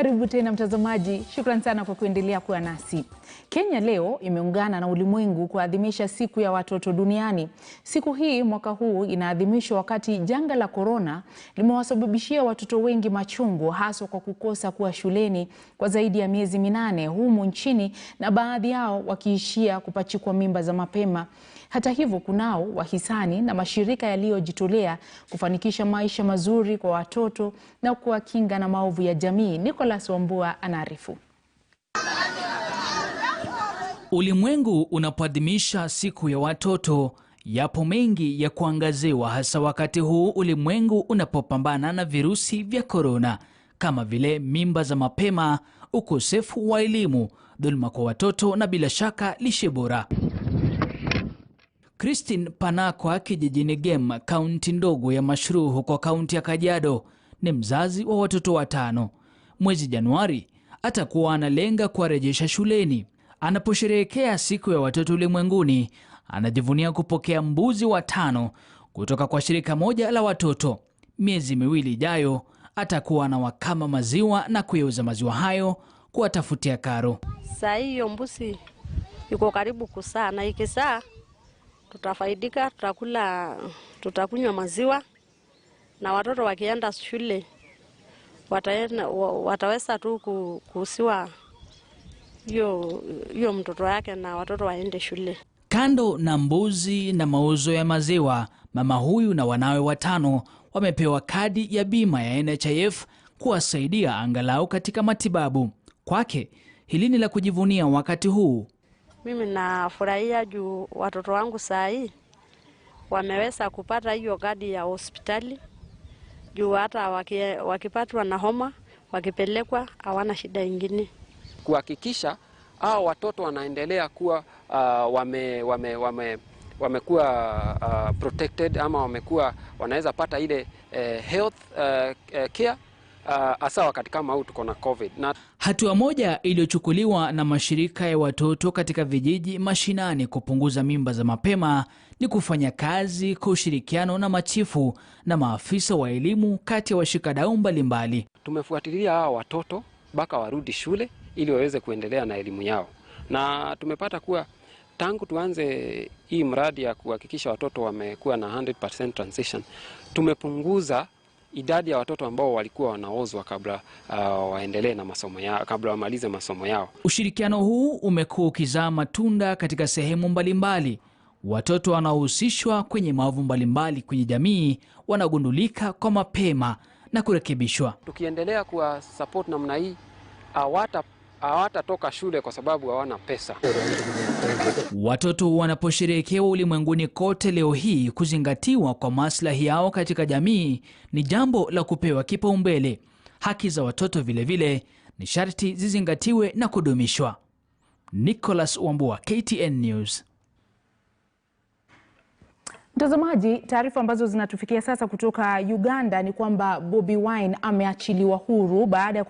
Karibu tena mtazamaji, shukrani sana kwa kuendelea kuwa nasi. Kenya leo imeungana na ulimwengu kuadhimisha siku ya watoto duniani. Siku hii mwaka huu inaadhimishwa wakati janga la korona limewasababishia watoto wengi machungu, haswa kwa kukosa kuwa shuleni kwa zaidi ya miezi 8 humu nchini, na baadhi yao wakiishia kupachikwa mimba za mapema. Hata hivyo, kunao wahisani na mashirika yaliyojitolea kufanikisha maisha mazuri kwa watoto na kuwakinga na maovu ya jamii. Nicholas Wambua anaarifu. Ulimwengu unapoadhimisha siku ya watoto, yapo mengi ya kuangaziwa, hasa wakati huu ulimwengu unapopambana na virusi vya korona, kama vile mimba za mapema, ukosefu wa elimu, dhuluma kwa watoto na bila shaka lishe bora. Christine Panakwa kijijini Gem, kaunti ndogo ya Mashru huko kaunti ya Kajiado, ni mzazi wa watoto 5. Mwezi Januari atakuwa analenga kuwarejesha shuleni. Anaposherehekea siku ya watoto ulimwenguni, anajivunia kupokea mbuzi 5 kutoka kwa shirika moja la watoto. Miezi 2 ijayo atakuwa anawakama maziwa na kuyauza maziwa hayo kuwatafutia karo. Saa hiyo mbuzi yuko karibu kusaa, na ikisaa tutafaidika, tutakula, tutakunywa maziwa, na watoto wakienda shule wataweza tu kuhusiwa hiyo mtoto yake na watoto waende shule. Kando na mbuzi na mauzo ya maziwa, mama huyu na wanawe 5 wamepewa kadi ya bima ya NHIF kuwasaidia angalau katika matibabu. Kwake hili ni la kujivunia wakati huu. Mimi nafurahia juu watoto wangu saa hii wameweza kupata hiyo kadi ya hospitali, juu hata wakipatwa na homa, wakipelekwa hawana shida ingine. Kuhakikisha hao watoto wanaendelea kuwa wamekuwa protected, ama wanaweza pata ile health care hasa wakati kama huu tuko na COVID. Hatua moja iliyochukuliwa na mashirika ya watoto katika vijiji mashinani kupunguza mimba za mapema ni kufanya kazi kwa ushirikiano na machifu na maafisa wa elimu kati ya washikadau mbalimbali. Tumefuatilia hao watoto mpaka warudi shule ili waweze kuendelea na elimu yao, na tumepata kuwa tangu tuanze hii mradi ya kuhakikisha watoto wamekuwa na 100% transition, tumepunguza idadi ya watoto ambao walikuwa wanaozwa kabla waendelee na masomo yao, kabla wamalize masomo yao. Ushirikiano huu umekuwa ukizaa matunda katika sehemu mbalimbali. Watoto wanaohusishwa kwenye maovu mbalimbali kwenye jamii wanagundulika kwa mapema na kurekebishwa. Tukiendelea kuwa support namna hii, hawatatoka shule kwa sababu hawana pesa. Watoto wanaposherehekewa ulimwenguni kote leo hii, kuzingatiwa kwa maslahi yao katika jamii ni jambo la kupewa kipaumbele. Haki za watoto vile ni sharti zizingatiwe na kudumishwa. Nicholas Wambua, KTN News. Mtazamaji, taarifa ambazo zinatufikia sasa kutoka Uganda ni kwamba Bobi Wine ameachiliwa huru baada ya